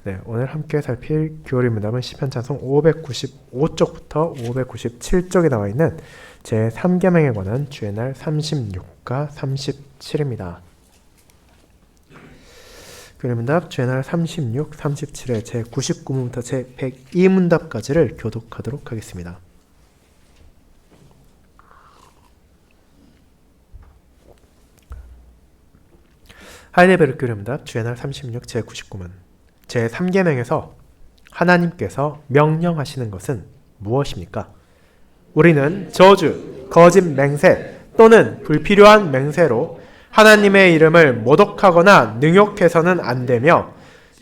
네, 오늘 함께 살필 교리 문답은 시편 찬송 595쪽부터 597쪽에 나와 있는 제3계명에 관한 주의 날 36과 37입니다. 교리 문답 주의 날 36, 37의 제99문부터 제102문답까지를 교독하도록 하겠습니다. 하이델베르크 교리 문답 주의 날 36, 제99문 제3계명에서 하나님께서 명령하시는 것은 무엇입니까? 우리는 저주, 거짓 맹세 또는 불필요한 맹세로 하나님의 이름을 모독하거나 능욕해서는 안 되며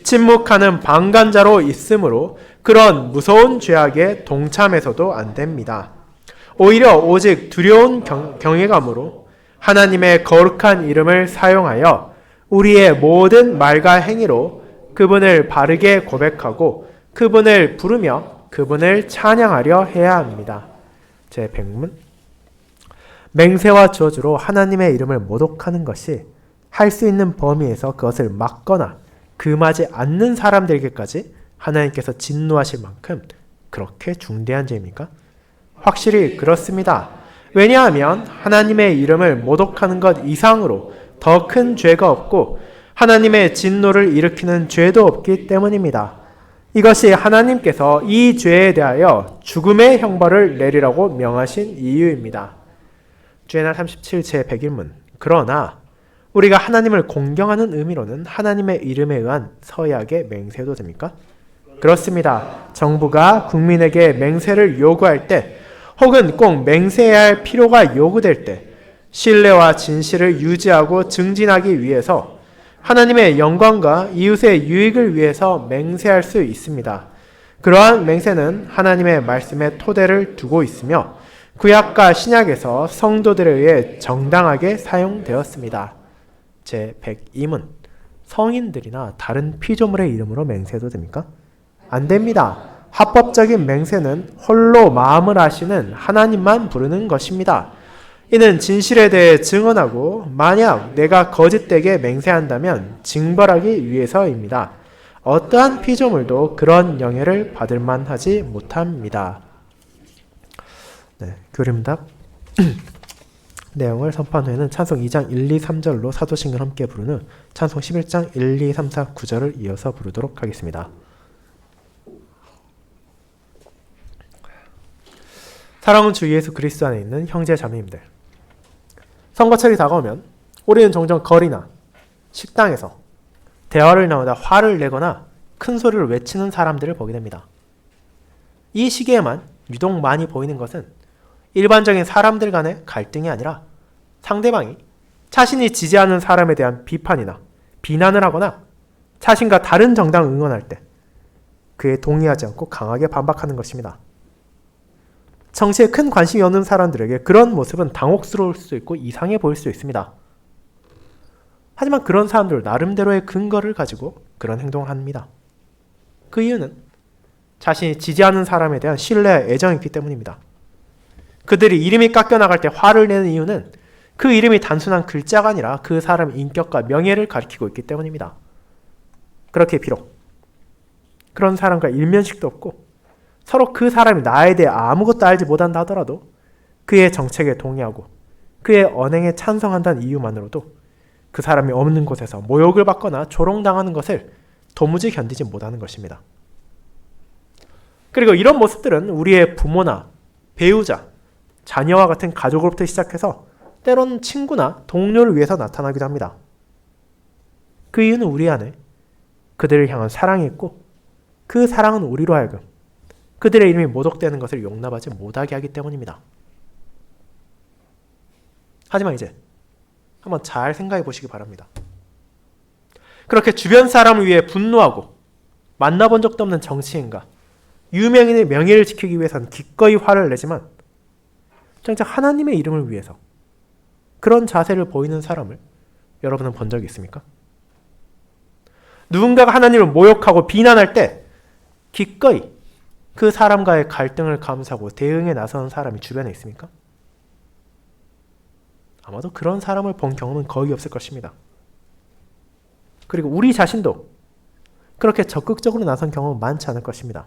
침묵하는 방관자로 있으므로 그런 무서운 죄악에 동참해서도 안 됩니다. 오히려 오직 두려운 경외감으로 하나님의 거룩한 이름을 사용하여 우리의 모든 말과 행위로 그분을 바르게 고백하고 그분을 부르며 그분을 찬양하려 해야 합니다. 제100문 맹세와 저주로 하나님의 이름을 모독하는 것이 할 수 있는 범위에서 그것을 막거나 금하지 않는 사람들에게까지 하나님께서 진노하실 만큼 그렇게 중대한 죄입니까? 확실히 그렇습니다. 왜냐하면 하나님의 이름을 모독하는 것 이상으로 더 큰 죄가 없고 하나님의 진노를 일으키는 죄도 없기 때문입니다. 이것이 하나님께서 이 죄에 대하여 죽음의 형벌을 내리라고 명하신 이유입니다. 주의 날 37 제101문 그러나 우리가 하나님을 공경하는 의미로는 하나님의 이름에 의한 서약의 맹세도 됩니까? 그렇습니다. 정부가 국민에게 맹세를 요구할 때 혹은 꼭 맹세해야 할 필요가 요구될 때 신뢰와 진실을 유지하고 증진하기 위해서 하나님의 영광과 이웃의 유익을 위해서 맹세할 수 있습니다. 그러한 맹세는 하나님의 말씀에 토대를 두고 있으며 구약과 신약에서 성도들에 의해 정당하게 사용되었습니다. 제102문 성인들이나 다른 피조물의 이름으로 맹세도 됩니까? 안 됩니다. 합법적인 맹세는 홀로 마음을 아시는 하나님만 부르는 것입니다. 이는 진실에 대해 증언하고 만약 내가 거짓되게 맹세한다면 징벌하기 위해서입니다. 어떠한 피조물도 그런 영예를 받을 만하지 못합니다. 네, 교리문답 내용을 선포한 후에는 찬송 2장 1, 2, 3절로 사도신경을 함께 부른 후 찬송 11장 1, 2, 3, 4, 9절을 이어서 부르도록 하겠습니다. 사랑하는 주 예수 그리스도 안에 있는 형제 자매님들, 선거철이 다가오면 우리는 종종 거리나 식당에서 대화를 나누다 화를 내거나 큰 소리를 외치는 사람들을 보게 됩니다. 이 시기에만 유독 많이 보이는 것은 일반적인 사람들 간의 갈등이 아니라 상대방이 자신이 지지하는 사람에 대한 비판이나 비난을 하거나 자신과 다른 정당을 응원할 때 그에 동의하지 않고 강하게 반박하는 것입니다. 정치에 큰 관심이 없는 사람들에게 그런 모습은 당혹스러울 수 있고 이상해 보일 수 있습니다. 하지만 그런 사람들 나름대로의 근거를 가지고 그런 행동을 합니다. 그 이유는 자신이 지지하는 사람에 대한 신뢰와 애정이 있기 때문입니다. 그들이 이름이 깎여나갈 때 화를 내는 이유는 그 이름이 단순한 글자가 아니라 그 사람의 인격과 명예를 가리키고 있기 때문입니다. 그렇게 비록 그런 사람과 일면식도 없고 서로 그 사람이 나에 대해 아무것도 알지 못한다 하더라도 그의 정책에 동의하고 그의 언행에 찬성한다는 이유만으로도 그 사람이 없는 곳에서 모욕을 받거나 조롱당하는 것을 도무지 견디지 못하는 것입니다. 그리고 이런 모습들은 우리의 부모나 배우자, 자녀와 같은 가족으로부터 시작해서 때로는 친구나 동료를 위해서 나타나기도 합니다. 그 이유는 우리 안에 그들을 향한 사랑이 있고 그 사랑은 우리로 하여금 그들의 이름이 모독되는 것을 용납하지 못하게 하기 때문입니다. 하지만 이제 한번 잘 생각해 보시기 바랍니다. 그렇게 주변 사람을 위해 분노하고 만나본 적도 없는 정치인과 유명인의 명예를 지키기 위해서는 기꺼이 화를 내지만 정작 하나님의 이름을 위해서 그런 자세를 보이는 사람을 여러분은 본 적이 있습니까? 누군가가 하나님을 모욕하고 비난할 때 기꺼이 그 사람과의 갈등을 감수하고 대응에 나서는 사람이 주변에 있습니까? 아마도 그런 사람을 본 경험은 거의 없을 것입니다. 그리고 우리 자신도 그렇게 적극적으로 나선 경험은 많지 않을 것입니다.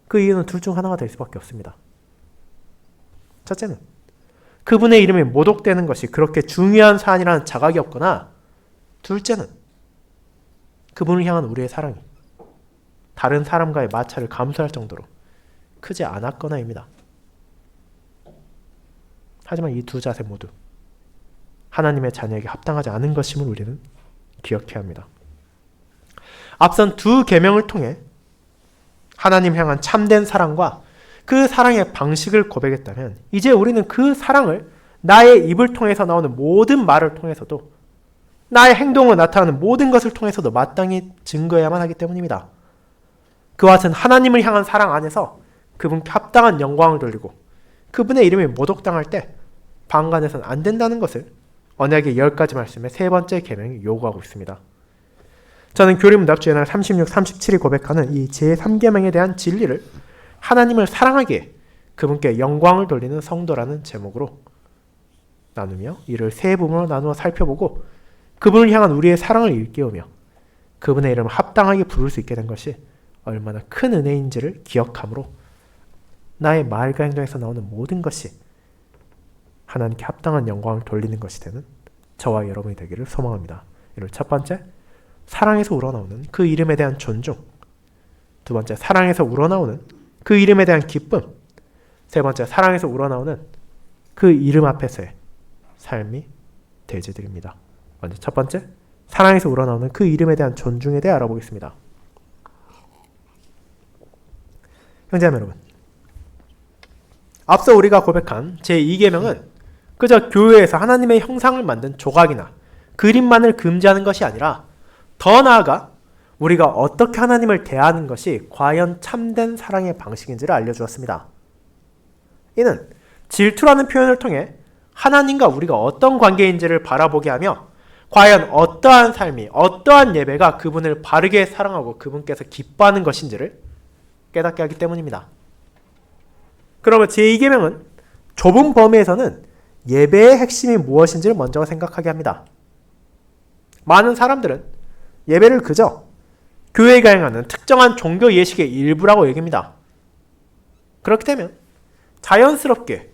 그 이유는 둘 중 하나가 될 수밖에 없습니다. 첫째는 그분의 이름이 모독되는 것이 그렇게 중요한 사안이라는 자각이 없거나, 둘째는 그분을 향한 우리의 사랑이 다른 사람과의 마찰을 감수할 정도로 크지 않았거나입니다. 하지만 이 두 자세 모두 하나님의 자녀에게 합당하지 않은 것임을 우리는 기억해야 합니다. 앞선 두 계명을 통해 하나님 향한 참된 사랑과 그 사랑의 방식을 고백했다면, 이제 우리는 그 사랑을 나의 입을 통해서 나오는 모든 말을 통해서도, 나의 행동으로 나타나는 모든 것을 통해서도 마땅히 증거해야만 하기 때문입니다. 그와 같은 하나님을 향한 사랑 안에서 그분께 합당한 영광을 돌리고 그분의 이름이 모독당할 때 방관해서는 안 된다는 것을 언약의 10가지 말씀의 세 번째 계명이 요구하고 있습니다. 저는 교리문답 주의 날 36, 37이 고백하는 이 제3계명에 대한 진리를 하나님을 사랑하기에 그분께 영광을 돌리는 성도라는 제목으로 나누며 이를 세 부분으로 나누어 살펴보고 그분을 향한 우리의 사랑을 일깨우며 그분의 이름을 합당하게 부를 수 있게 된 것이 얼마나 큰 은혜인지를 기억함으로 나의 말과 행동에서 나오는 모든 것이 하나님께 합당한 영광을 돌리는 것이 되는 저와 여러분이 되기를 소망합니다. 이를 첫 번째, 사랑에서 우러나오는 그 이름에 대한 존중. 두 번째, 사랑에서 우러나오는 그 이름에 대한 기쁨. 세 번째, 사랑에서 우러나오는 그 이름 앞에서의 삶이 대제드립니다. 먼저 첫 번째, 사랑에서 우러나오는 그 이름에 대한 존중에 대해 알아보겠습니다. 형제자매 여러분, 앞서 우리가 고백한 제2계명은 그저 교회에서 하나님의 형상을 만든 조각이나 그림만을 금지하는 것이 아니라, 더 나아가 우리가 어떻게 하나님을 대하는 것이 과연 참된 사랑의 방식인지를 알려주었습니다. 이는 질투라는 표현을 통해 하나님과 우리가 어떤 관계인지를 바라보게 하며 과연 어떠한 삶이, 어떠한 예배가 그분을 바르게 사랑하고 그분께서 기뻐하는 것인지를 깨닫게 하기 때문입니다. 그러면 제2계명은 좁은 범위에서는 예배의 핵심이 무엇인지를 먼저 생각하게 합니다. 많은 사람들은 예배를 그저 교회가 행하는 특정한 종교 예식의 일부라고 여깁니다. 그렇게 되면 자연스럽게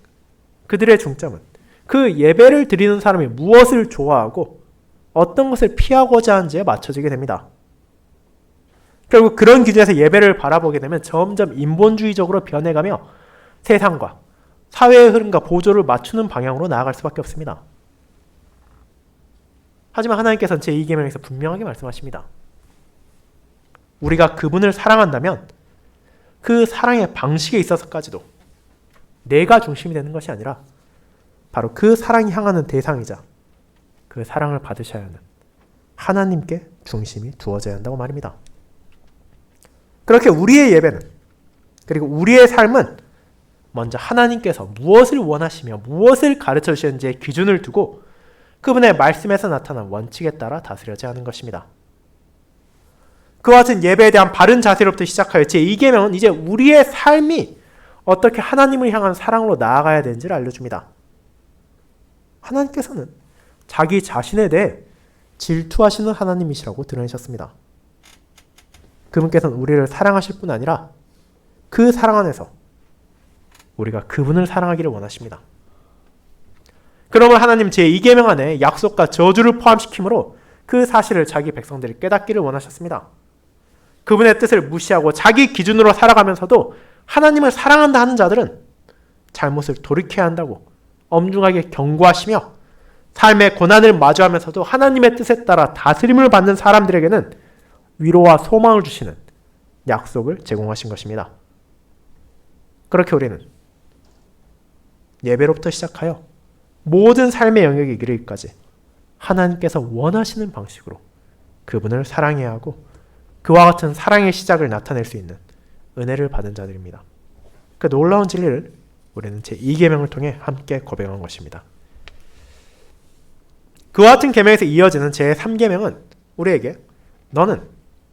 그들의 중점은 그 예배를 드리는 사람이 무엇을 좋아하고 어떤 것을 피하고자 하는지에 맞춰지게 됩니다. 결국 그런 기준에서 예배를 바라보게 되면 점점 인본주의적으로 변해가며 세상과 사회의 흐름과 보조를 맞추는 방향으로 나아갈 수밖에 없습니다. 하지만 하나님께서는 제2계명에서 분명하게 말씀하십니다. 우리가 그분을 사랑한다면 그 사랑의 방식에 있어서까지도 내가 중심이 되는 것이 아니라 바로 그 사랑이 향하는 대상이자 그 사랑을 받으셔야 하는 하나님께 중심이 두어져야 한다고 말입니다. 그렇게 우리의 예배는, 그리고 우리의 삶은 먼저 하나님께서 무엇을 원하시며 무엇을 가르쳐 주시는지의 기준을 두고 그분의 말씀에서 나타난 원칙에 따라 다스려져야 하는 것입니다. 그와 같은 예배에 대한 바른 자세로부터 시작하여 제2계명은 이제 우리의 삶이 어떻게 하나님을 향한 사랑으로 나아가야 되는지를 알려줍니다. 하나님께서는 자기 자신에 대해 질투하시는 하나님이시라고 드러내셨습니다. 그분께서는 우리를 사랑하실 뿐 아니라 그 사랑 안에서 우리가 그분을 사랑하기를 원하십니다. 그러면 하나님 제2계명 안에 약속과 저주를 포함시키므로 그 사실을 자기 백성들이 깨닫기를 원하셨습니다. 그분의 뜻을 무시하고 자기 기준으로 살아가면서도 하나님을 사랑한다 하는 자들은 잘못을 돌이켜야 한다고 엄중하게 경고하시며 삶의 고난을 마주하면서도 하나님의 뜻에 따라 다스림을 받는 사람들에게는 위로와 소망을 주시는 약속을 제공하신 것입니다. 그렇게 우리는 예배로부터 시작하여 모든 삶의 영역에 이르기까지 하나님께서 원하시는 방식으로 그분을 사랑해야 하고 그와 같은 사랑의 시작을 나타낼 수 있는 은혜를 받은 자들입니다. 그 놀라운 진리를 우리는 제2계명을 통해 함께 고백한 것입니다. 그와 같은 계명에서 이어지는 제3계명은 우리에게 너는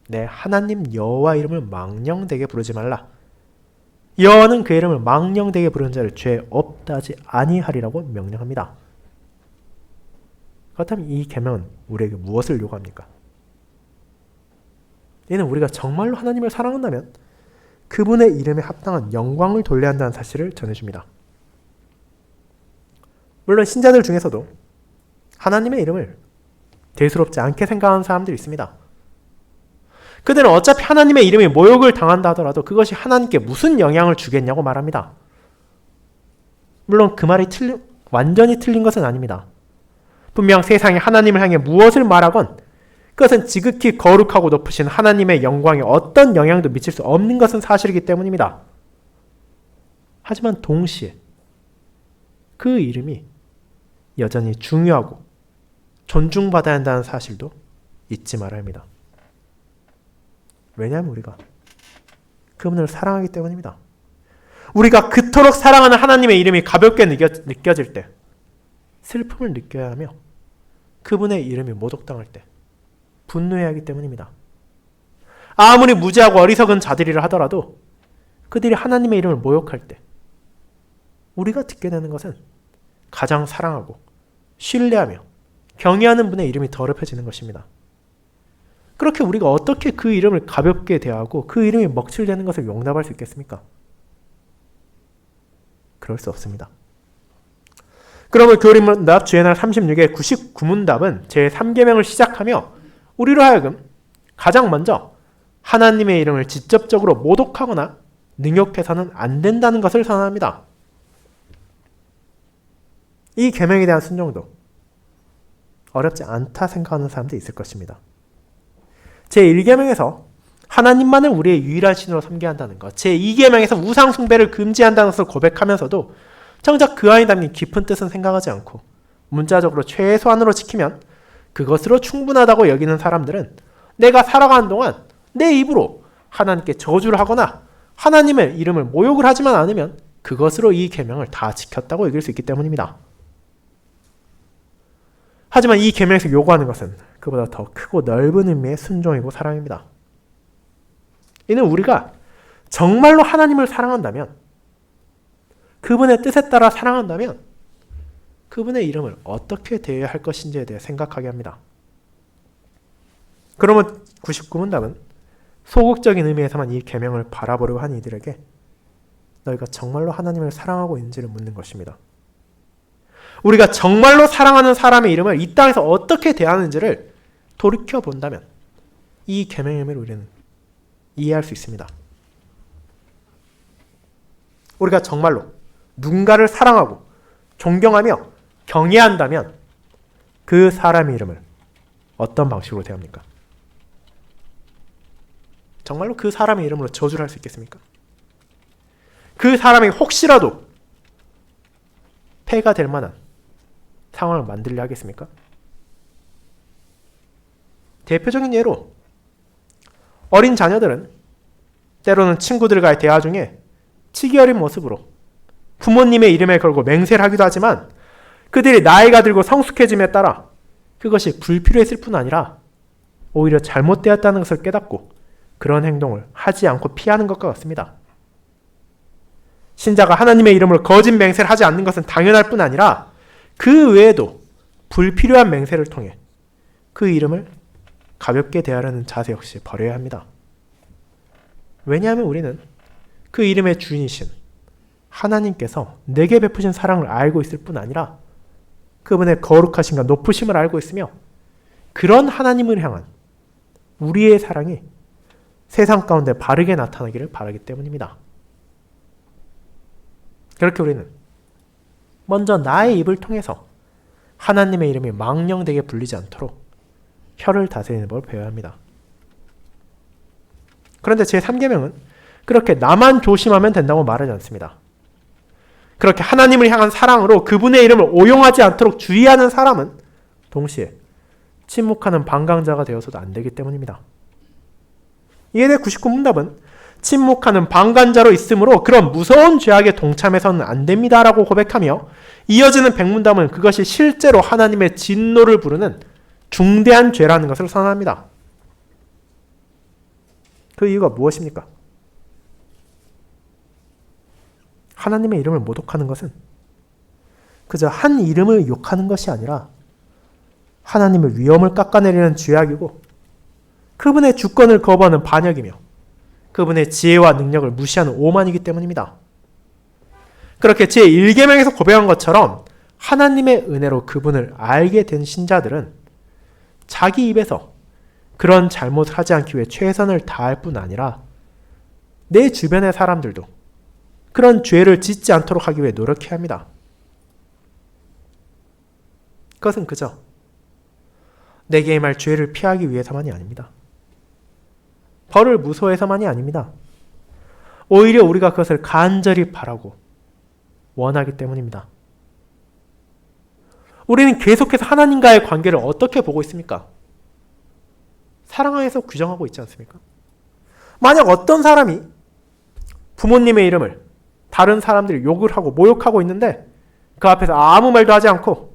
내 하나님 여호와 이름을 망령되게 부르지 말라. 여호와는 그 이름을 망령되게 부르는 자를 죄 없다 하지 아니하리라고 명령합니다. 그렇다면 이 계명은 우리에게 무엇을 요구합니까? 이는 우리가 정말로 하나님을 사랑한다면 그분의 이름에 합당한 영광을 돌려야 한다는 사실을 전해줍니다. 물론 신자들 중에서도 하나님의 이름을 대수롭지 않게 생각하는 사람들이 있습니다. 그들은 어차피 하나님의 이름이 모욕을 당한다 하더라도 그것이 하나님께 무슨 영향을 주겠냐고 말합니다. 물론 그 말이 완전히 틀린 것은 아닙니다. 분명 세상이 하나님을 향해 무엇을 말하건 그것은 지극히 거룩하고 높으신 하나님의 영광에 어떤 영향도 미칠 수 없는 것은 사실이기 때문입니다. 하지만 동시에 그 이름이 여전히 중요하고 존중받아야 한다는 사실도 잊지 말아야 합니다. 왜냐하면 우리가 그분을 사랑하기 때문입니다. 우리가 그토록 사랑하는 하나님의 이름이 가볍게 느껴질 때 슬픔을 느껴야 하며 그분의 이름이 모독당할 때 분노해야 하기 때문입니다. 아무리 무지하고 어리석은 자들이라 하더라도 그들이 하나님의 이름을 모욕할 때 우리가 듣게 되는 것은 가장 사랑하고 신뢰하며 경외하는 분의 이름이 더럽혀지는 것입니다. 그렇게 우리가 어떻게 그 이름을 가볍게 대하고 그 이름이 먹칠되는 것을 용납할 수 있겠습니까? 그럴 수 없습니다. 그러면 교리문답 주의날 36의 99문답은 제3계명을 시작하며 우리로 하여금 가장 먼저 하나님의 이름을 직접적으로 모독하거나 능욕해서는 안 된다는 것을 선언합니다. 이 계명에 대한 순종도 어렵지 않다 생각하는 사람도 있을 것입니다. 제1계명에서 하나님만을 우리의 유일한 신으로 섬겨야 한다는 것, 제2계명에서 우상 숭배를 금지한다는 것을 고백하면서도 정작 그 안에 담긴 깊은 뜻은 생각하지 않고 문자적으로 최소한으로 지키면 그것으로 충분하다고 여기는 사람들은 내가 살아가는 동안 내 입으로 하나님께 저주를 하거나 하나님의 이름을 모욕을 하지만 않으면 그것으로 이 계명을 다 지켰다고 여길 수 있기 때문입니다. 하지만 이 계명에서 요구하는 것은 그보다 더 크고 넓은 의미의 순종이고 사랑입니다. 이는 우리가 정말로 하나님을 사랑한다면, 그분의 뜻에 따라 사랑한다면 그분의 이름을 어떻게 대해야 할 것인지에 대해 생각하게 합니다. 그러면 99문답은 소극적인 의미에서만 이 계명을 바라보려고 한 이들에게 너희가 정말로 하나님을 사랑하고 있는지를 묻는 것입니다. 우리가 정말로 사랑하는 사람의 이름을 이 땅에서 어떻게 대하는지를 돌이켜본다면 이 계명의 의미를 우리는 이해할 수 있습니다. 우리가 정말로 누군가를 사랑하고 존경하며 경외한다면 그 사람의 이름을 어떤 방식으로 대합니까? 정말로 그 사람의 이름으로 저주를 할 수 있겠습니까? 그 사람이 혹시라도 폐가 될 만한 상황을 만들려 하겠습니까? 대표적인 예로 어린 자녀들은 때로는 친구들과의 대화 중에 치기 어린 모습으로 부모님의 이름에 걸고 맹세를 하기도 하지만 그들이 나이가 들고 성숙해짐에 따라 그것이 불필요했을 뿐 아니라 오히려 잘못되었다는 것을 깨닫고 그런 행동을 하지 않고 피하는 것과 같습니다. 신자가 하나님의 이름으로 거짓 맹세를 하지 않는 것은 당연할 뿐 아니라 그 외에도 불필요한 맹세를 통해 그 이름을 가볍게 대하려는 자세 역시 버려야 합니다. 왜냐하면 우리는 그 이름의 주인이신 하나님께서 내게 베푸신 사랑을 알고 있을 뿐 아니라 그분의 거룩하심과 높으심을 알고 있으며 그런 하나님을 향한 우리의 사랑이 세상 가운데 바르게 나타나기를 바라기 때문입니다. 그렇게 우리는 먼저 나의 입을 통해서 하나님의 이름이 망령되게 불리지 않도록 혀를 다스리는 법을 배워야 합니다. 그런데 제3계명은 그렇게 나만 조심하면 된다고 말하지 않습니다. 그렇게 하나님을 향한 사랑으로 그분의 이름을 오용하지 않도록 주의하는 사람은 동시에 침묵하는 방강자가 되어서도 안 되기 때문입니다. 이에 대해 99문답은 침묵하는 방관자로 있으므로 그런 무서운 죄악에 동참해서는 안 됩니다라고 고백하며 이어지는 100문답은 그것이 실제로 하나님의 진노를 부르는 중대한 죄라는 것을 선언합니다. 그 이유가 무엇입니까? 하나님의 이름을 모독하는 것은 그저 한 이름을 욕하는 것이 아니라 하나님의 위엄을 깎아내리는 죄악이고 그분의 주권을 거부하는 반역이며 그분의 지혜와 능력을 무시하는 오만이기 때문입니다. 그렇게 제1계명에서 고백한 것처럼 하나님의 은혜로 그분을 알게 된 신자들은 자기 입에서 그런 잘못을 하지 않기 위해 최선을 다할 뿐 아니라 내 주변의 사람들도 그런 죄를 짓지 않도록 하기 위해 노력해야 합니다. 그것은 그저 내게 임할 죄를 피하기 위해서만이 아닙니다. 벌을 무서워해서만이 아닙니다. 오히려 우리가 그것을 간절히 바라고 원하기 때문입니다. 우리는 계속해서 하나님과의 관계를 어떻게 보고 있습니까? 사랑하에서 규정하고 있지 않습니까? 만약 어떤 사람이 부모님의 이름을 다른 사람들이 욕을 하고 모욕하고 있는데 그 앞에서 아무 말도 하지 않고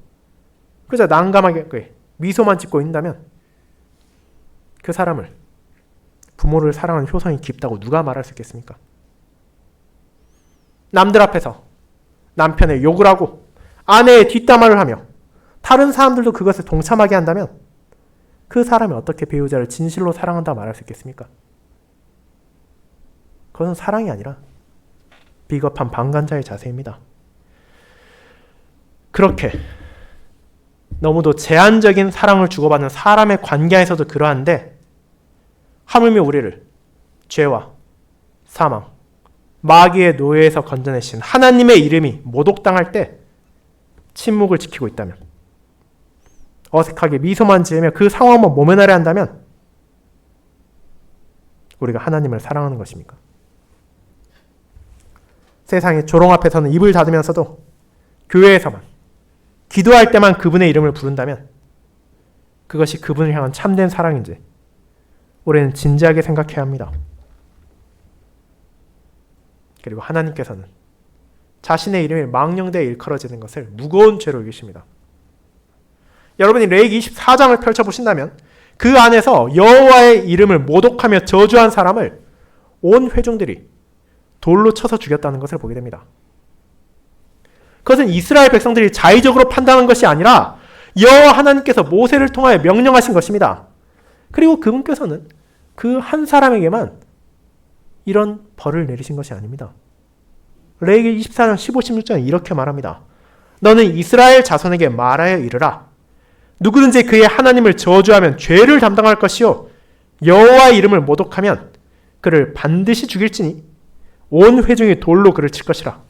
그저 난감하게 미소만 짓고 있다면 그 사람을 부모를 사랑하는 효성이 깊다고 누가 말할 수 있겠습니까? 남들 앞에서 남편의 욕을 하고 아내의 뒷담화를 하며 다른 사람들도 그것에 동참하게 한다면 그 사람이 어떻게 배우자를 진실로 사랑한다 말할 수 있겠습니까? 그것은 사랑이 아니라 비겁한 방관자의 자세입니다. 그렇게 너무도 제한적인 사랑을 주고받는 사람의 관계에서도 그러한데 하물며 우리를 죄와 사망, 마귀의 노예에서 건져내신 하나님의 이름이 모독당할 때 침묵을 지키고 있다면, 어색하게 미소만 지으며 그 상황만 모면하려 한다면 우리가 하나님을 사랑하는 것입니까? 세상의 조롱 앞에서는 입을 닫으면서도 교회에서만 기도할 때만 그분의 이름을 부른다면 그것이 그분을 향한 참된 사랑인지 우리는 진지하게 생각해야 합니다. 그리고 하나님께서는 자신의 이름이 망령되이 일컬어지는 것을 무거운 죄로 여기십니다. 여러분이 레위기 24장을 펼쳐보신다면 그 안에서 여호와의 이름을 모독하며 저주한 사람을 온 회중들이 돌로 쳐서 죽였다는 것을 보게 됩니다. 그것은 이스라엘 백성들이 자의적으로 판단한 것이 아니라 여호와 하나님께서 모세를 통하여 명령하신 것입니다. 그리고 그분께서는 그 한 사람에게만 이런 벌을 내리신 것이 아닙니다. 레위기 24장 15, 16절에 이렇게 말합니다. 너는 이스라엘 자손에게 말하여 이르라. 누구든지 그의 하나님을 저주하면 죄를 담당할 것이요 여호와의 이름을 모독하면 그를 반드시 죽일지니 온 회중이 돌로 그를 칠 것이라.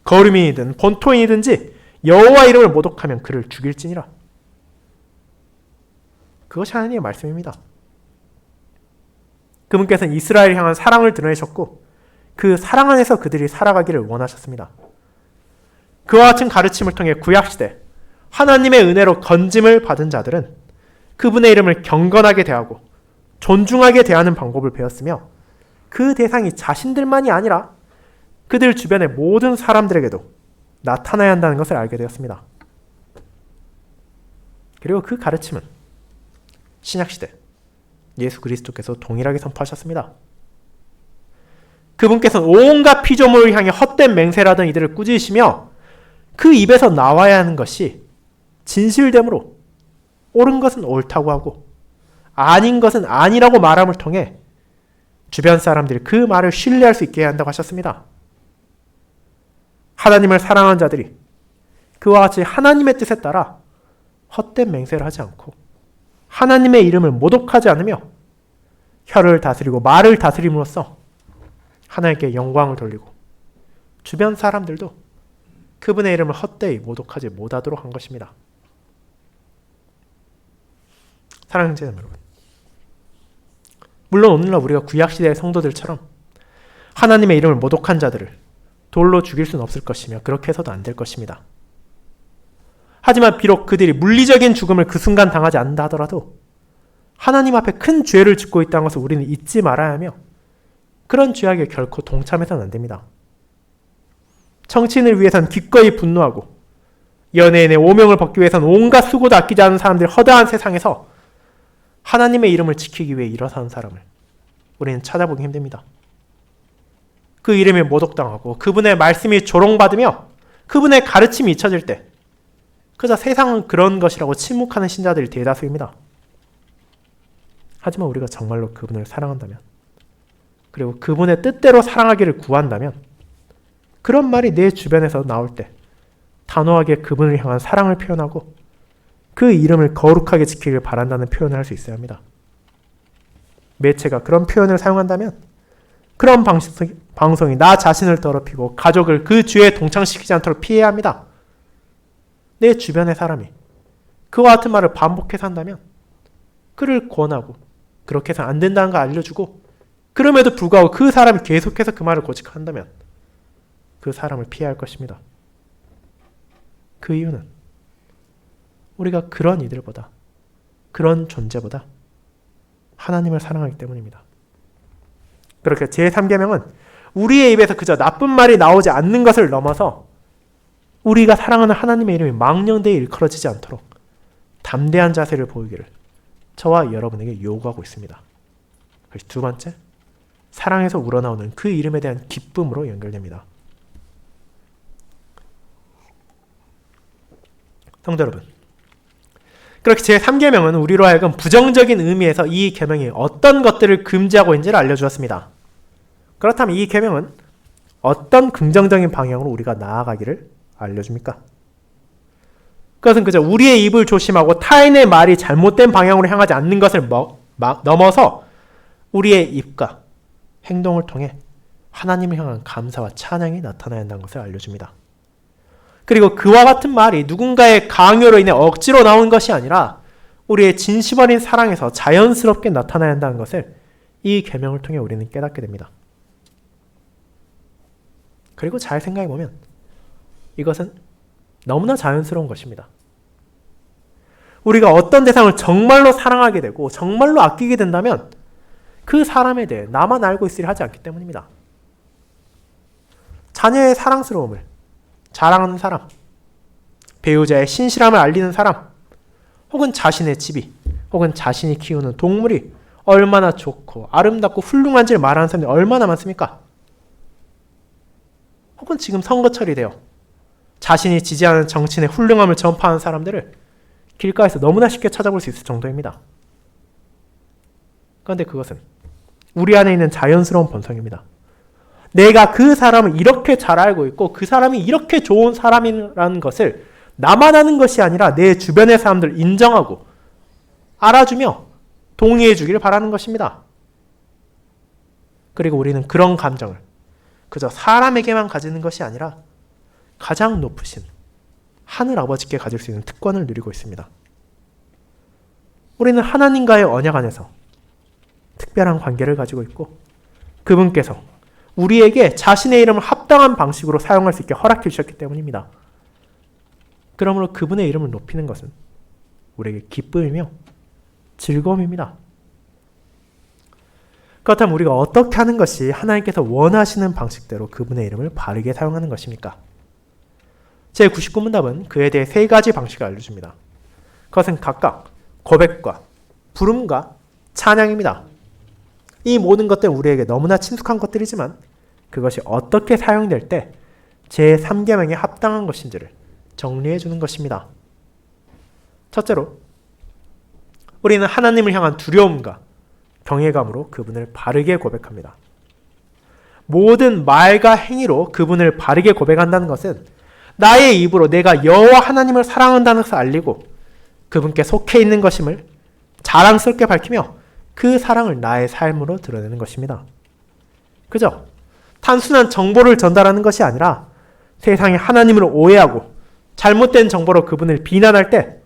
거류민이든 본토인이든지 여호와 이름을 모독하면 그를 죽일지니라. 그것이 하나님의 말씀입니다. 그분께서는 이스라엘을 향한 사랑을 드러내셨고 그 사랑 안에서 그들이 살아가기를 원하셨습니다. 그와 같은 가르침을 통해 구약시대 하나님의 은혜로 건짐을 받은 자들은 그분의 이름을 경건하게 대하고 존중하게 대하는 방법을 배웠으며 그 대상이 자신들만이 아니라 그들 주변의 모든 사람들에게도 나타나야 한다는 것을 알게 되었습니다. 그리고 그 가르침은 신약시대 예수 그리스도께서 동일하게 선포하셨습니다. 그분께서는 온갖 피조물을 향해 헛된 맹세라던 이들을 꾸짖으시며 그 입에서 나와야 하는 것이 진실됨으로 옳은 것은 옳다고 하고 아닌 것은 아니라고 말함을 통해 주변 사람들이 그 말을 신뢰할 수 있게 한다고 하셨습니다. 하나님을 사랑하는 자들이 그와 같이 하나님의 뜻에 따라 헛된 맹세를 하지 않고 하나님의 이름을 모독하지 않으며 혀를 다스리고 말을 다스림으로써 하나님께 영광을 돌리고 주변 사람들도 그분의 이름을 헛되이 모독하지 못하도록 한 것입니다. 사랑하는 형제 여러분, 물론 오늘날 우리가 구약시대의 성도들처럼 하나님의 이름을 모독한 자들을 돌로 죽일 수는 없을 것이며 그렇게 해서도 안 될 것입니다. 하지만 비록 그들이 물리적인 죽음을 그 순간 당하지 않는다 하더라도 하나님 앞에 큰 죄를 짓고 있다는 것을 우리는 잊지 말아야 하며 그런 죄악에 결코 동참해서는 안 됩니다. 정치인을 위해서는 기꺼이 분노하고 연예인의 오명을 벗기 위해서는 온갖 수고도 아끼지 않은 사람들이 허다한 세상에서 하나님의 이름을 지키기 위해 일어서는 사람을 우리는 찾아보기 힘듭니다. 그 이름이 모독당하고 그분의 말씀이 조롱받으며 그분의 가르침이 잊혀질 때 그저 세상은 그런 것이라고 침묵하는 신자들이 대다수입니다. 하지만 우리가 정말로 그분을 사랑한다면, 그리고 그분의 뜻대로 사랑하기를 구한다면, 그런 말이 내 주변에서 나올 때 단호하게 그분을 향한 사랑을 표현하고 그 이름을 거룩하게 지키길 바란다는 표현을 할 수 있어야 합니다. 매체가 그런 표현을 사용한다면 그런 방송이 나 자신을 더럽히고 가족을 그 죄에 동참시키지 않도록 피해야 합니다. 내 주변의 사람이 그와 같은 말을 반복해서 한다면 그를 권하고 그렇게 해서 안 된다는 걸 알려주고, 그럼에도 불구하고 그 사람이 계속해서 그 말을 고집한다면 그 사람을 피해야 할 것입니다. 그 이유는 우리가 그런 이들보다, 그런 존재보다 하나님을 사랑하기 때문입니다. 그렇게 제3계명은 우리의 입에서 그저 나쁜 말이 나오지 않는 것을 넘어서 우리가 사랑하는 하나님의 이름이 망령되이 일컬어지지 않도록 담대한 자세를 보이기를 저와 여러분에게 요구하고 있습니다. 그래서 두 번째, 사랑에서 우러나오는 그 이름에 대한 기쁨으로 연결됩니다. 성도 여러분, 그렇게 제3계명은 우리로 하여금 부정적인 의미에서 이 계명이 어떤 것들을 금지하고 있는지를 알려주었습니다. 그렇다면 이 계명은 어떤 긍정적인 방향으로 우리가 나아가기를 알려줍니까? 그것은 그저 우리의 입을 조심하고 타인의 말이 잘못된 방향으로 향하지 않는 것을 넘어서 우리의 입과 행동을 통해 하나님을 향한 감사와 찬양이 나타나야 한다는 것을 알려줍니다. 그리고 그와 같은 말이 누군가의 강요로 인해 억지로 나온 것이 아니라 우리의 진심 어린 사랑에서 자연스럽게 나타나야 한다는 것을 이 계명을 통해 우리는 깨닫게 됩니다. 그리고 잘 생각해보면 이것은 너무나 자연스러운 것입니다. 우리가 어떤 대상을 정말로 사랑하게 되고 정말로 아끼게 된다면 그 사람에 대해 나만 알고 있으려 하지 않기 때문입니다. 자녀의 사랑스러움을 자랑하는 사람, 배우자의 신실함을 알리는 사람, 혹은 자신의 집이, 혹은 자신이 키우는 동물이 얼마나 좋고 아름답고 훌륭한지를 말하는 사람들이 얼마나 많습니까? 혹은 지금 선거철이 되어 자신이 지지하는 정치인의 훌륭함을 전파하는 사람들을 길가에서 너무나 쉽게 찾아볼 수 있을 정도입니다. 그런데 그것은 우리 안에 있는 자연스러운 본성입니다. 내가 그 사람을 이렇게 잘 알고 있고 그 사람이 이렇게 좋은 사람이라는 것을 나만 아는 것이 아니라 내 주변의 사람들을 인정하고 알아주며 동의해 주기를 바라는 것입니다. 그리고 우리는 그런 감정을 그저 사람에게만 가지는 것이 아니라 가장 높으신 하늘 아버지께 가질 수 있는 특권을 누리고 있습니다. 우리는 하나님과의 언약 안에서 특별한 관계를 가지고 있고 그분께서 우리에게 자신의 이름을 합당한 방식으로 사용할 수 있게 허락해 주셨기 때문입니다. 그러므로 그분의 이름을 높이는 것은 우리에게 기쁨이며 즐거움입니다. 그렇다면 우리가 어떻게 하는 것이 하나님께서 원하시는 방식대로 그분의 이름을 바르게 사용하는 것입니까? 제99문답은 그에 대해 세 가지 방식을 알려줍니다. 그것은 각각 고백과 부름과 찬양입니다. 이 모든 것들은 우리에게 너무나 친숙한 것들이지만 그것이 어떻게 사용될 때 제3계명에 합당한 것인지를 정리해 주는 것입니다. 첫째로, 우리는 하나님을 향한 두려움과 경외감으로 그분을 바르게 고백합니다. 모든 말과 행위로 그분을 바르게 고백한다는 것은 나의 입으로 내가 여호와 하나님을 사랑한다는 것을 알리고 그분께 속해 있는 것임을 자랑스럽게 밝히며 그 사랑을 나의 삶으로 드러내는 것입니다. 그죠? 단순한 정보를 전달하는 것이 아니라 세상이 하나님을 오해하고 잘못된 정보로 그분을 비난할 때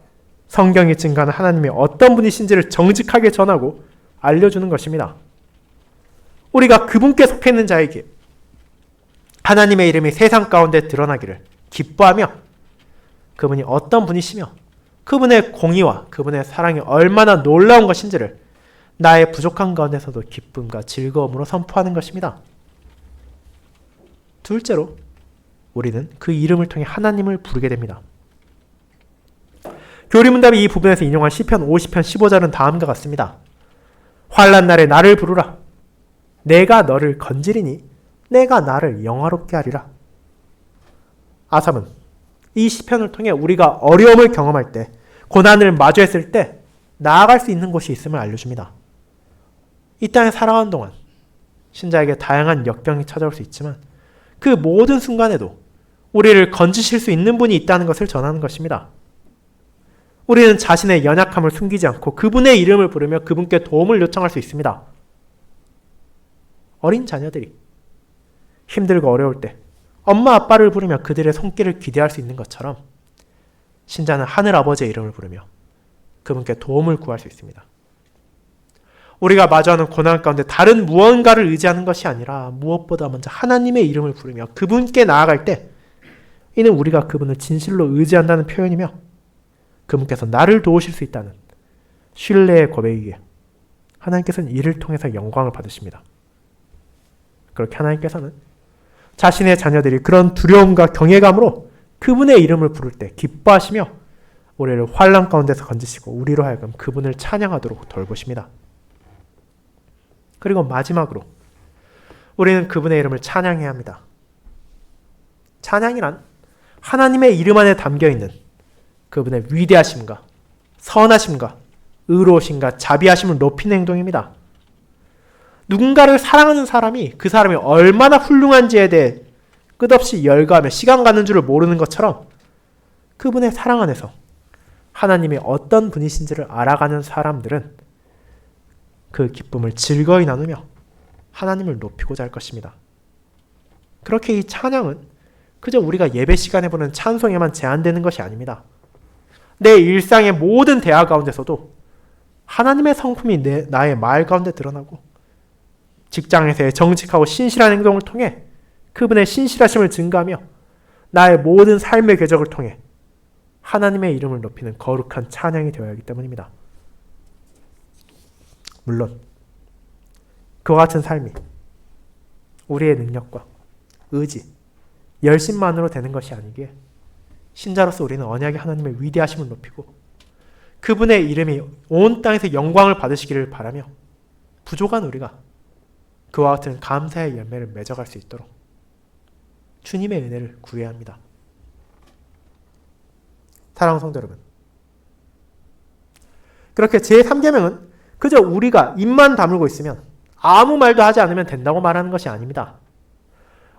성경이 증거하는 하나님이 어떤 분이신지를 정직하게 전하고 알려주는 것입니다. 우리가 그분께 속해 있는 자에게 하나님의 이름이 세상 가운데 드러나기를 기뻐하며 그분이 어떤 분이시며 그분의 공의와 그분의 사랑이 얼마나 놀라운 것인지를 나의 부족한 가운데서도 기쁨과 즐거움으로 선포하는 것입니다. 둘째로, 우리는 그 이름을 통해 하나님을 부르게 됩니다. 교리문답이 이 부분에서 인용한 시편 50편 15절은 다음과 같습니다. 환난 날에 나를 부르라. 내가 너를 건지리니 내가 나를 영화롭게 하리라. 아삽은 이 시편을 통해 우리가 어려움을 경험할 때, 고난을 마주했을 때 나아갈 수 있는 곳이 있음을 알려줍니다. 이 땅에 살아가는 동안 신자에게 다양한 역경이 찾아올 수 있지만 그 모든 순간에도 우리를 건지실 수 있는 분이 있다는 것을 전하는 것입니다. 우리는 자신의 연약함을 숨기지 않고 그분의 이름을 부르며 그분께 도움을 요청할 수 있습니다. 어린 자녀들이 힘들고 어려울 때 엄마 아빠를 부르며 그들의 손길을 기대할 수 있는 것처럼 신자는 하늘 아버지의 이름을 부르며 그분께 도움을 구할 수 있습니다. 우리가 마주하는 고난 가운데 다른 무언가를 의지하는 것이 아니라 무엇보다 먼저 하나님의 이름을 부르며 그분께 나아갈 때 이는 우리가 그분을 진실로 의지한다는 표현이며 그분께서 나를 도우실 수 있다는 신뢰의 고백이기에 하나님께서는 이를 통해서 영광을 받으십니다. 그렇게 하나님께서는 자신의 자녀들이 그런 두려움과 경외감으로 그분의 이름을 부를 때 기뻐하시며 우리를 환난 가운데서 건지시고 우리로 하여금 그분을 찬양하도록 돌보십니다. 그리고 마지막으로 우리는 그분의 이름을 찬양해야 합니다. 찬양이란 하나님의 이름 안에 담겨있는 그분의 위대하심과 선하심과 의로우심과 자비하심을 높이는 행동입니다. 누군가를 사랑하는 사람이 그 사람이 얼마나 훌륭한지에 대해 끝없이 열거하며 시간 가는 줄을 모르는 것처럼 그분의 사랑 안에서 하나님이 어떤 분이신지를 알아가는 사람들은 그 기쁨을 즐거이 나누며 하나님을 높이고자 할 것입니다. 그렇게 이 찬양은 그저 우리가 예배 시간에 부르는 찬송에만 제한되는 것이 아닙니다. 내 일상의 모든 대화 가운데서도 하나님의 성품이 나의 말 가운데 드러나고 직장에서의 정직하고 신실한 행동을 통해 그분의 신실하심을 증가하며 나의 모든 삶의 궤적을 통해 하나님의 이름을 높이는 거룩한 찬양이 되어야 하기 때문입니다. 물론 그와 같은 삶이 우리의 능력과 의지, 열심만으로 되는 것이 아니기에 신자로서 우리는 언약의 하나님의 위대하심을 높이고 그분의 이름이 온 땅에서 영광을 받으시기를 바라며 부족한 우리가 그와 같은 감사의 열매를 맺어갈 수 있도록 주님의 은혜를 구해야 합니다. 사랑하는 성도 여러분, 그렇게 제3계명은 그저 우리가 입만 다물고 있으면 아무 말도 하지 않으면 된다고 말하는 것이 아닙니다.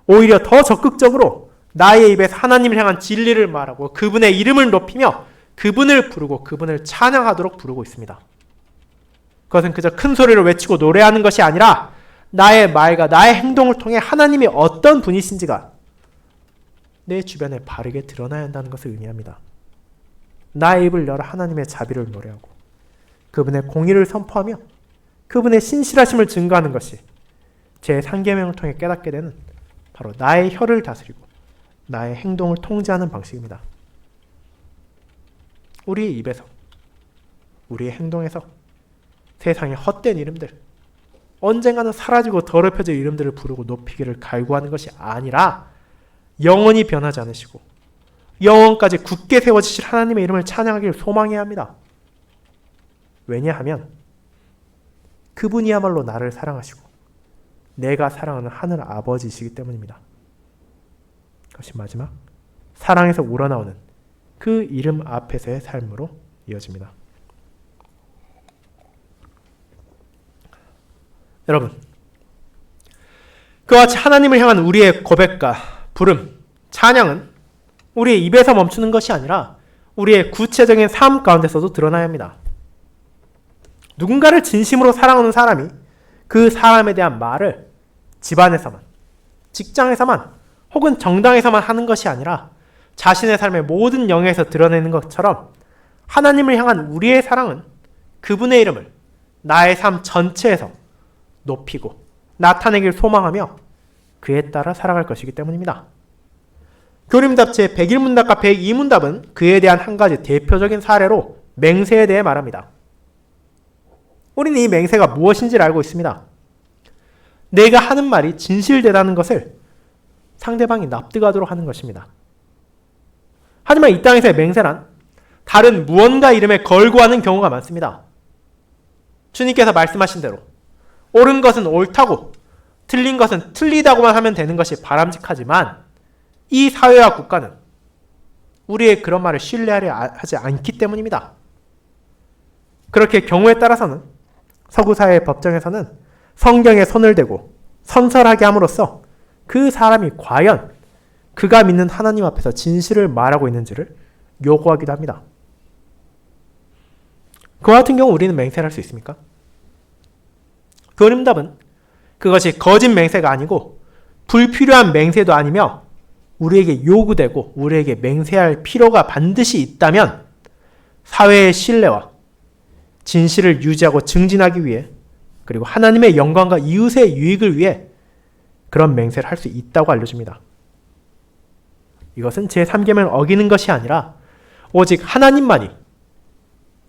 오히려 더 적극적으로 나의 입에서 하나님을 향한 진리를 말하고 그분의 이름을 높이며 그분을 부르고 그분을 찬양하도록 부르고 있습니다. 그것은 그저 큰 소리로 외치고 노래하는 것이 아니라 나의 말과 나의 행동을 통해 하나님이 어떤 분이신지가 내 주변에 바르게 드러나야 한다는 것을 의미합니다. 나의 입을 열어 하나님의 자비를 노래하고 그분의 공의를 선포하며 그분의 신실하심을 증거하는 것이 제3계명을 통해 깨닫게 되는 바로 나의 혀를 다스리고 나의 행동을 통제하는 방식입니다. 우리의 입에서, 우리의 행동에서 세상의 헛된 이름들, 언젠가는 사라지고 더럽혀질 이름들을 부르고 높이기를 갈구하는 것이 아니라 영원히 변하지 않으시고 영원까지 굳게 세워지실 하나님의 이름을 찬양하기를 소망해야 합니다. 왜냐하면 그분이야말로 나를 사랑하시고 내가 사랑하는 하늘 아버지이시기 때문입니다. 그것이 마지막 사랑에서 우러나오는 그 이름 앞에서의 삶으로 이어집니다. 여러분, 그와 같이 하나님을 향한 우리의 고백과 부름, 찬양은 우리의 입에서 멈추는 것이 아니라 우리의 구체적인 삶 가운데서도 드러나야 합니다. 누군가를 진심으로 사랑하는 사람이 그 사람에 대한 말을 집안에서만, 직장에서만, 혹은 정당에서만 하는 것이 아니라 자신의 삶의 모든 영역에서 드러내는 것처럼 하나님을 향한 우리의 사랑은 그분의 이름을 나의 삶 전체에서 높이고 나타내길 소망하며 그에 따라 살아갈 것이기 때문입니다. 교림답 제101문답과 102문답은 그에 대한 한 가지 대표적인 사례로 맹세에 대해 말합니다. 우리는 이 맹세가 무엇인지를 알고 있습니다. 내가 하는 말이 진실되다는 것을 상대방이 납득하도록 하는 것입니다. 하지만 이 땅에서의 맹세란 다른 무언가 이름에 걸고 하는 경우가 많습니다. 주님께서 말씀하신 대로 옳은 것은 옳다고 틀린 것은 틀리다고만 하면 되는 것이 바람직하지만 이 사회와 국가는 우리의 그런 말을 신뢰하려 하지 않기 때문입니다. 그렇게 경우에 따라서는 서구 사회의 법정에서는 성경에 손을 대고 선설하게 함으로써 그 사람이 과연 그가 믿는 하나님 앞에서 진실을 말하고 있는지를 요구하기도 합니다. 그와 같은 경우 우리는 맹세를 할 수 있습니까? 그림답은 그것이 거짓 맹세가 아니고 불필요한 맹세도 아니며 우리에게 요구되고 우리에게 맹세할 필요가 반드시 있다면 사회의 신뢰와 진실을 유지하고 증진하기 위해 그리고 하나님의 영광과 이웃의 유익을 위해 그런 맹세를 할 수 있다고 알려줍니다. 이것은 제3계명을 어기는 것이 아니라 오직 하나님만이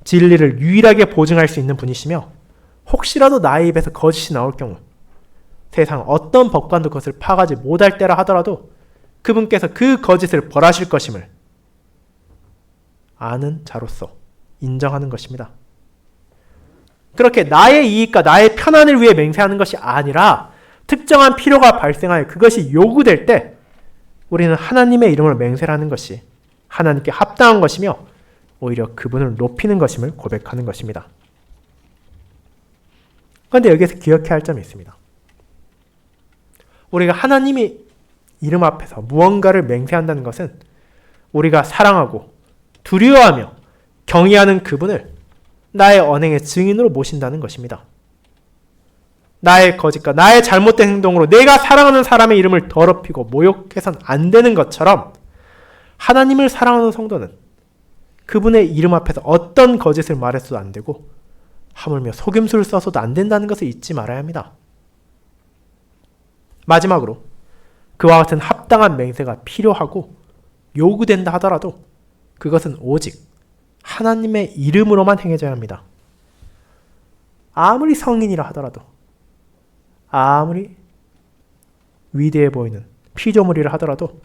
진리를 유일하게 보증할 수 있는 분이시며 혹시라도 나의 입에서 거짓이 나올 경우 세상 어떤 법관도 그것을 파악하지 못할 때라 하더라도 그분께서 그 거짓을 벌하실 것임을 아는 자로서 인정하는 것입니다. 그렇게 나의 이익과 나의 편안을 위해 맹세하는 것이 아니라 특정한 필요가 발생하여 그것이 요구될 때 우리는 하나님의 이름으로 맹세를 하는 것이 하나님께 합당한 것이며 오히려 그분을 높이는 것임을 고백하는 것입니다. 그런데 여기에서 기억해야 할 점이 있습니다. 우리가 하나님의 이름 앞에서 무언가를 맹세한다는 것은 우리가 사랑하고 두려워하며 경외하는 그분을 나의 언행의 증인으로 모신다는 것입니다. 나의 거짓과 나의 잘못된 행동으로 내가 사랑하는 사람의 이름을 더럽히고 모욕해선 안 되는 것처럼 하나님을 사랑하는 성도는 그분의 이름 앞에서 어떤 거짓을 말해서도 안 되고 하물며 속임수를 써서도 안 된다는 것을 잊지 말아야 합니다. 마지막으로 그와 같은 합당한 맹세가 필요하고 요구된다 하더라도 그것은 오직 하나님의 이름으로만 행해져야 합니다. 아무리 성인이라 하더라도 아무리 위대해 보이는 피조물이라 하더라도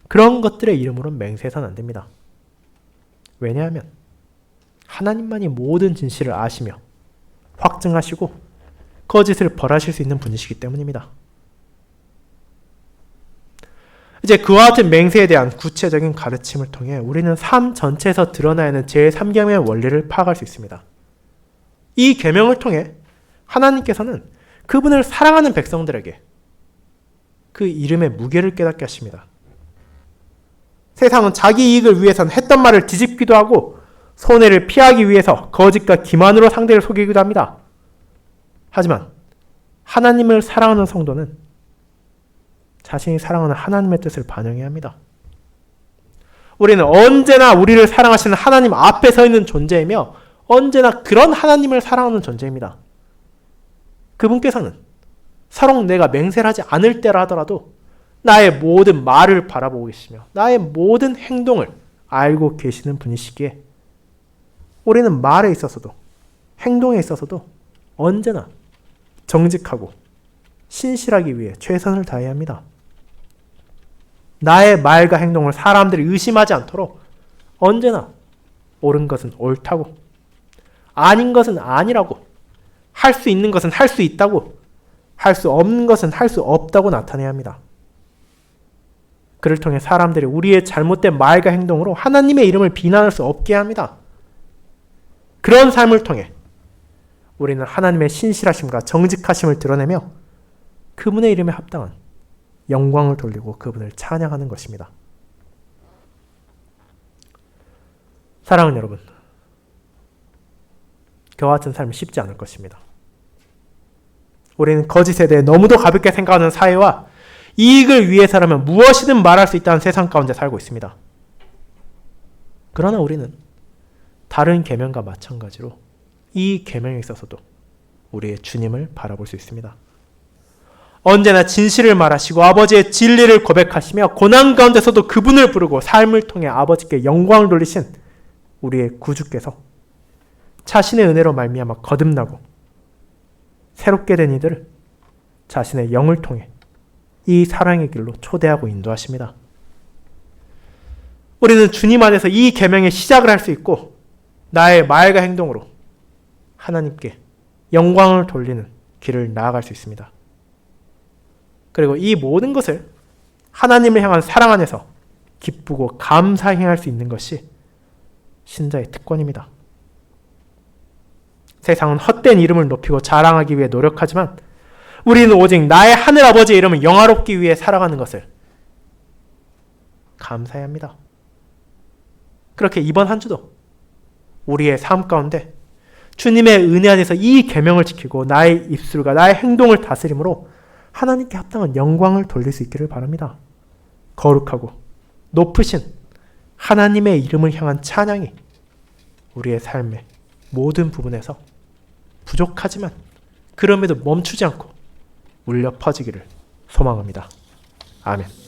그런 것들의 이름으로 맹세해서는 안 됩니다. 왜냐하면 하나님만이 모든 진실을 아시며 확증하시고 거짓을 벌하실 수 있는 분이시기 때문입니다. 이제 그와 같은 맹세에 대한 구체적인 가르침을 통해 우리는 삶 전체에서 드러나야 하는 제3계명의 원리를 파악할 수 있습니다. 이 계명을 통해 하나님께서는 그분을 사랑하는 백성들에게 그 이름의 무게를 깨닫게 하십니다. 세상은 자기 이익을 위해서는 했던 말을 뒤집기도 하고 손해를 피하기 위해서 거짓과 기만으로 상대를 속이기도 합니다. 하지만 하나님을 사랑하는 성도는 자신이 사랑하는 하나님의 뜻을 반영해야 합니다. 우리는 언제나 우리를 사랑하시는 하나님 앞에 서 있는 존재이며 언제나 그런 하나님을 사랑하는 존재입니다. 그분께서는 서로 내가 맹세를 하지 않을 때라 하더라도 나의 모든 말을 바라보고 계시며 나의 모든 행동을 알고 계시는 분이시기에 우리는 말에 있어서도 행동에 있어서도 언제나 정직하고 신실하기 위해 최선을 다해야 합니다. 나의 말과 행동을 사람들이 의심하지 않도록 언제나 옳은 것은 옳다고 아닌 것은 아니라고 할 수 있는 것은 할 수 있다고 할 수 없는 것은 할 수 없다고 나타내야 합니다. 그를 통해 사람들이 우리의 잘못된 말과 행동으로 하나님의 이름을 비난할 수 없게 합니다. 그런 삶을 통해 우리는 하나님의 신실하심과 정직하심을 드러내며 그분의 이름에 합당한 영광을 돌리고 그분을 찬양하는 것입니다. 사랑하는 여러분, 그와 같은 삶이 쉽지 않을 것입니다. 우리는 거짓에 대해 너무도 가볍게 생각하는 사회와 이익을 위해서라면 무엇이든 말할 수 있다는 세상 가운데 살고 있습니다. 그러나 우리는 다른 계명과 마찬가지로 이 계명에 있어서도 우리의 주님을 바라볼 수 있습니다. 언제나 진실을 말하시고 아버지의 진리를 고백하시며 고난 가운데서도 그분을 부르고 삶을 통해 아버지께 영광을 돌리신 우리의 구주께서 자신의 은혜로 말미암아 거듭나고 새롭게 된 이들을 자신의 영을 통해 이 사랑의 길로 초대하고 인도하십니다. 우리는 주님 안에서 이 계명의 시작을 할 수 있고 나의 말과 행동으로 하나님께 영광을 돌리는 길을 나아갈 수 있습니다. 그리고 이 모든 것을 하나님을 향한 사랑 안에서 기쁘고 감사히 행할 수 있는 것이 신자의 특권입니다. 세상은 헛된 이름을 높이고 자랑하기 위해 노력하지만 우리는 오직 나의 하늘아버지의 이름을 영화롭기 위해 살아가는 것을 감사해야 합니다. 그렇게 이번 한 주도 우리의 삶 가운데 주님의 은혜 안에서 이 계명을 지키고 나의 입술과 나의 행동을 다스림으로 하나님께 합당한 영광을 돌릴 수 있기를 바랍니다. 거룩하고 높으신 하나님의 이름을 향한 찬양이 우리의 삶의 모든 부분에서 부족하지만 그럼에도 멈추지 않고 울려 퍼지기를 소망합니다. 아멘.